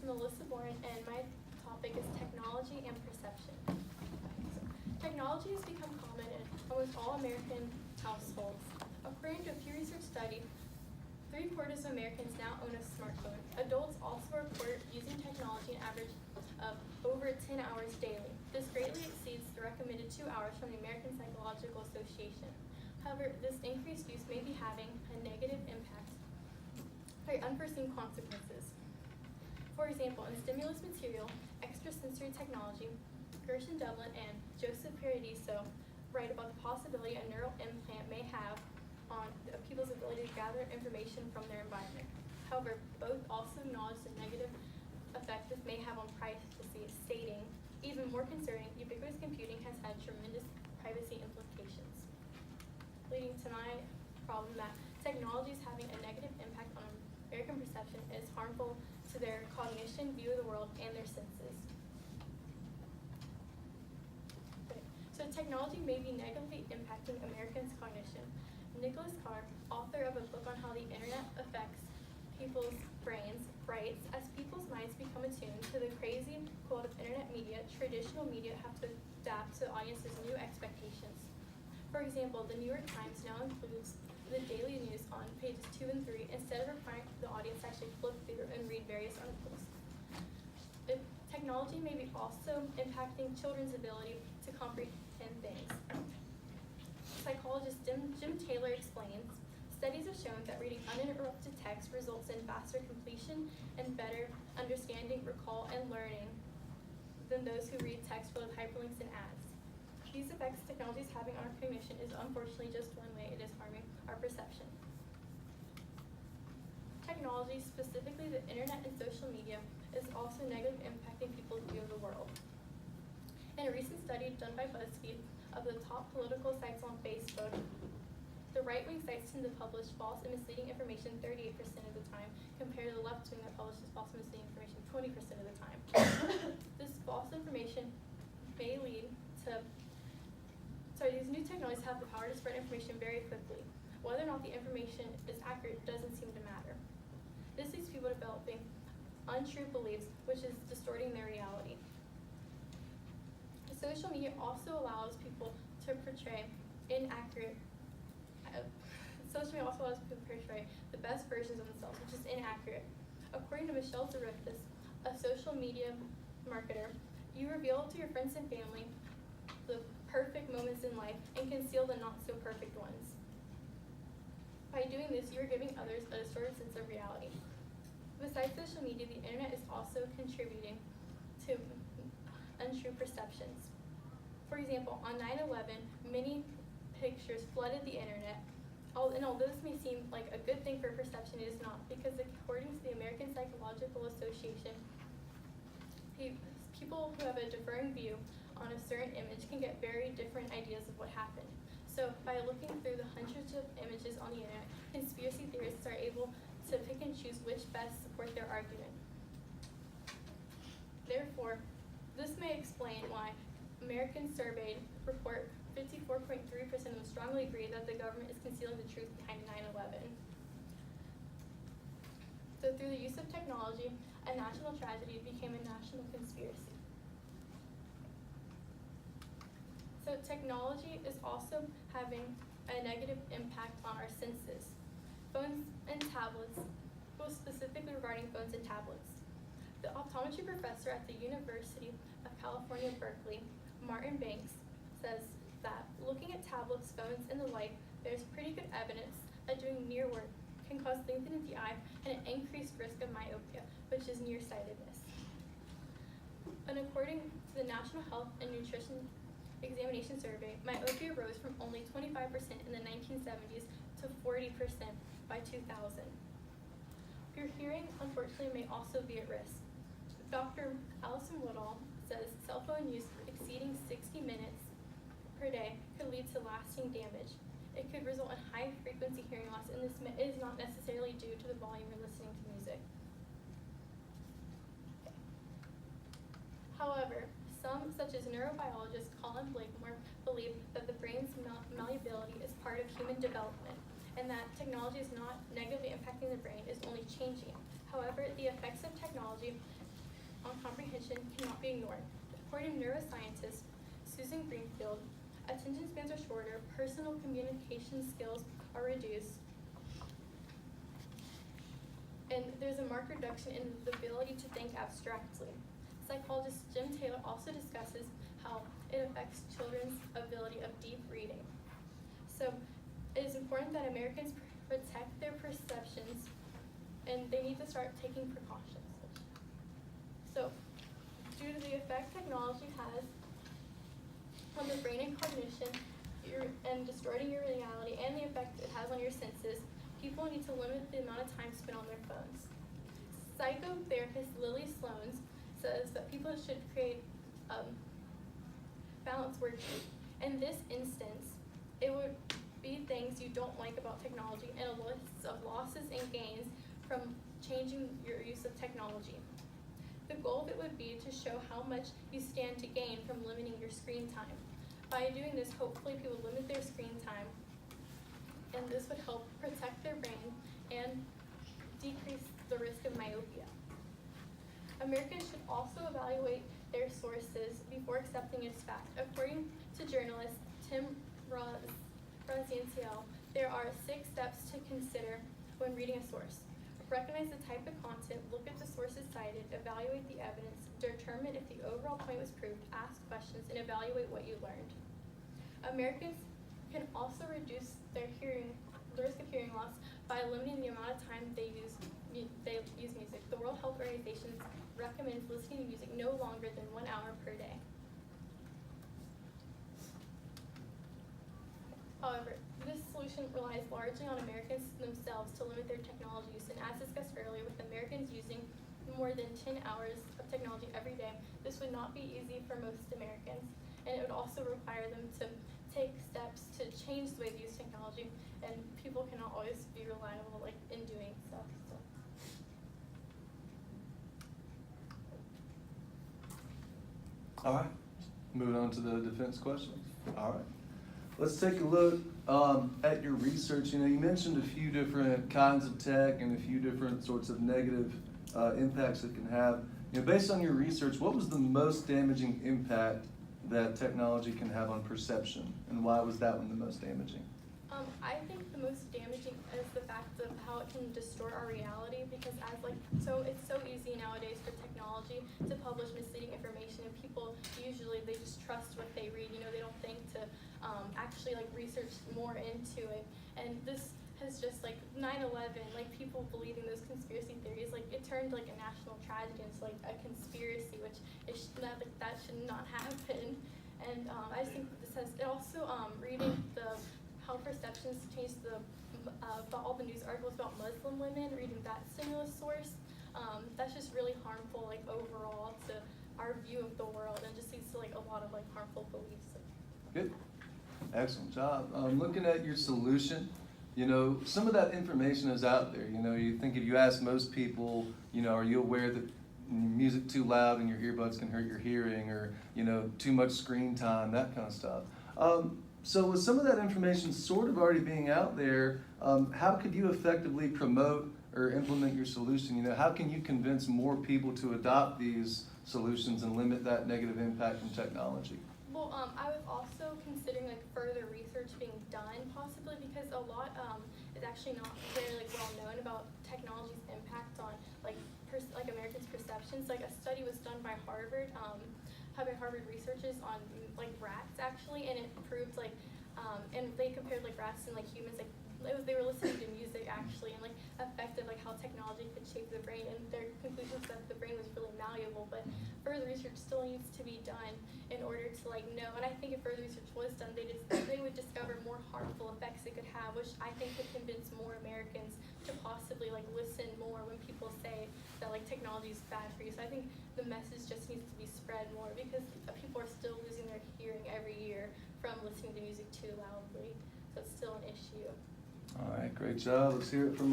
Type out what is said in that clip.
Melissa Bourne, and my topic is technology and perception. Technology has become common in almost all American households. According to a Pew Research study, 3/4 of Americans now own a smartphone. Adults also report using technology an average of over 10 hours daily. This greatly exceeds the recommended 2 hours from the American Psychological Association. However, this increased use may be having a negative impact by unforeseen consequences. For example, in stimulus material, extrasensory technology, Gershon Dublin and Joseph Paradiso write about the possibility a neural implant may have on people's ability to gather information from their environment. However, both also acknowledge the negative effect this may have on privacy, stating, even more concerning, ubiquitous computing has had tremendous privacy implications. Leading to my problem that technology is having a negative impact on American perception is harmful to their cognition, view of the world, and their senses. Okay. So technology may be negatively impacting Americans' cognition. Nicholas Carr, author of a book on how the internet affects people's brains, writes, as people's minds become attuned to the crazy world of internet media, traditional media have to adapt to the audience's new expectations. For example, the New York Times now includes the daily news on pages 2 and 3 instead of requiring the audience to actually flip through and read various articles. Technology may be also impacting children's ability to comprehend things. Psychologist Jim Taylor explains, studies have shown that reading uninterrupted text results in faster completion and better understanding, recall, and learning than those who read text full of hyperlinks and ads. These effects technology is having on our cognition is unfortunately just one way it is harming our perception. Technology, specifically the internet and social media, is also negatively impacting people's view of the world. In a recent study done by BuzzFeed of the top political sites on Facebook, the right-wing sites tend to publish false and misleading information 38% of the time, compared to the left-wing that publishes false and misleading information 20% of the time. This false information may lead to these new technologies have the power to spread information very quickly. Whether or not the information is accurate doesn't seem to matter. This leads people developing untrue beliefs, which is distorting their reality. Social media also allows people to portray inaccurate. Social media also allows people to portray the best versions of themselves, which is inaccurate. According to Michelle Zarifis, a social media marketer, you reveal to your friends and family the perfect moments in life and conceal the not so perfect ones. By doing this, you are giving others a distorted sense of reality. Besides social media, the internet is also contributing to untrue perceptions. For example, on 9/11, many pictures flooded the internet. And although this may seem like a good thing for perception, it is not, because according to the American Psychological Association, people who have a differing view on a certain image can get very different ideas of what happened. So by looking through the hundreds of images on the internet, conspiracy theorists are able to pick and choose which best support their argument. Therefore, this may explain why Americans surveyed report 54.3% of them strongly agree that the government is concealing the truth behind 9/11. So through the use of technology, a national tragedy became a national conspiracy. So technology is also having a negative impact on our senses. Phones and tablets, well, specifically regarding phones and tablets. The optometry professor at the University of California, Berkeley, Martin Banks, says that looking at tablets, phones, and the like, there's pretty good evidence that doing near work can cause lengthening of the eye and an increased risk of myopia, which is nearsightedness. And according to the National Health and Nutrition Examination Survey, myopia rose from only 25% in the 1970s to 40% by 2000. Your hearing, unfortunately, may also be at risk. Dr. Allison Woodall says cell phone use exceeding 60 minutes per day could lead to lasting damage. It could result in high-frequency hearing loss, and this is not necessarily due to the volume you're listening to music. However, some, such as neurobiologist Colin Blakemore, believe that the brain's malleability is part of human development, and that technology is not negatively impacting the brain, is only changing it. However, the effects of technology comprehension cannot be ignored. According to neuroscientist Susan Greenfield, attention spans are shorter, personal communication skills are reduced, and there's a marked reduction in the ability to think abstractly. Psychologist Jim Taylor also discusses how it affects children's ability of deep reading. So it is important that Americans protect their perceptions, and they need to start taking precautions. So, due to the effect technology has on the brain and cognition, and distorting your reality, and the effect it has on your senses, people need to limit the amount of time spent on their phones. Psychotherapist Lily Sloan says that people should create balanced worksheet. In this instance, it would be things you don't like about technology and a list of losses and gains from changing your use of technology. The goal of it would be to show how much you stand to gain from limiting your screen time. By doing this, hopefully people limit their screen time, and this would help protect their brain and decrease the risk of myopia. Americans should also evaluate their sources before accepting it as fact. According to journalist Tim Razientiel, there are 6 steps to consider when reading a source. Recognize the type of content, look at the sources cited, evaluate the evidence, determine if the overall point was proved, ask questions, and evaluate what you learned. Americans can also reduce the risk of hearing loss by limiting the amount of time they use music. The World Health Organization recommends listening to music no longer than 1 hour per day. However, this solution relies largely on Americans themselves to limit their technology use, and as discussed earlier, with Americans using more than 10 hours of technology every day, this would not be easy for most Americans, and it would also require them to take steps to change the way they use technology, and people cannot always be reliable in doing stuff. So. All right, moving on to the defense questions. All right. Let's take a look at your research. You mentioned a few different kinds of tech and a few different sorts of negative impacts it can have. Based on your research, what was the most damaging impact that technology can have on perception, and why was that one the most damaging? I think the most damaging is the fact of how it can distort our reality, because it's so easy nowadays for technology to publish misleading information, and people usually they just trust what they read. They don't think to actually research more into it. And this has just 9/11, people believing those conspiracy theories, it turned a national tragedy into a conspiracy, which that should not happen. And I just think that it also reading how perceptions changed about all the news articles about Muslim women, reading that stimulus source, that's just really harmful overall to our view of the world, and just leads to a lot of harmful beliefs. Good, excellent job. Looking at your solution, some of that information is out there. You think if you ask most people, are you aware that music too loud and your earbuds can hurt your hearing, or too much screen time, that kind of stuff. So with some of that information sort of already being out there, how could you effectively promote or implement your solution? How can you convince more people to adopt these solutions and limit that negative impact from technology? Well, I was also considering further research being done, possibly, because a lot is actually not very well known about technology's impact on Americans' perceptions. A study was done by Harvard researchers on rats actually, and it proved and they compared rats and humans. They were listening to music actually, and effective how technology could shape the brain, and their conclusion was that the brain was really malleable, but further research still needs to be done in order to know. And I think if further research was done, they would discover more harmful effects it could have, which I think could convince more Americans to possibly listen more when people say that technology is bad for you. So I think the message just needs to be spread more, because people are still losing their hearing every year from listening to music too loudly. So it's still an issue. All right, great job. Let's hear it from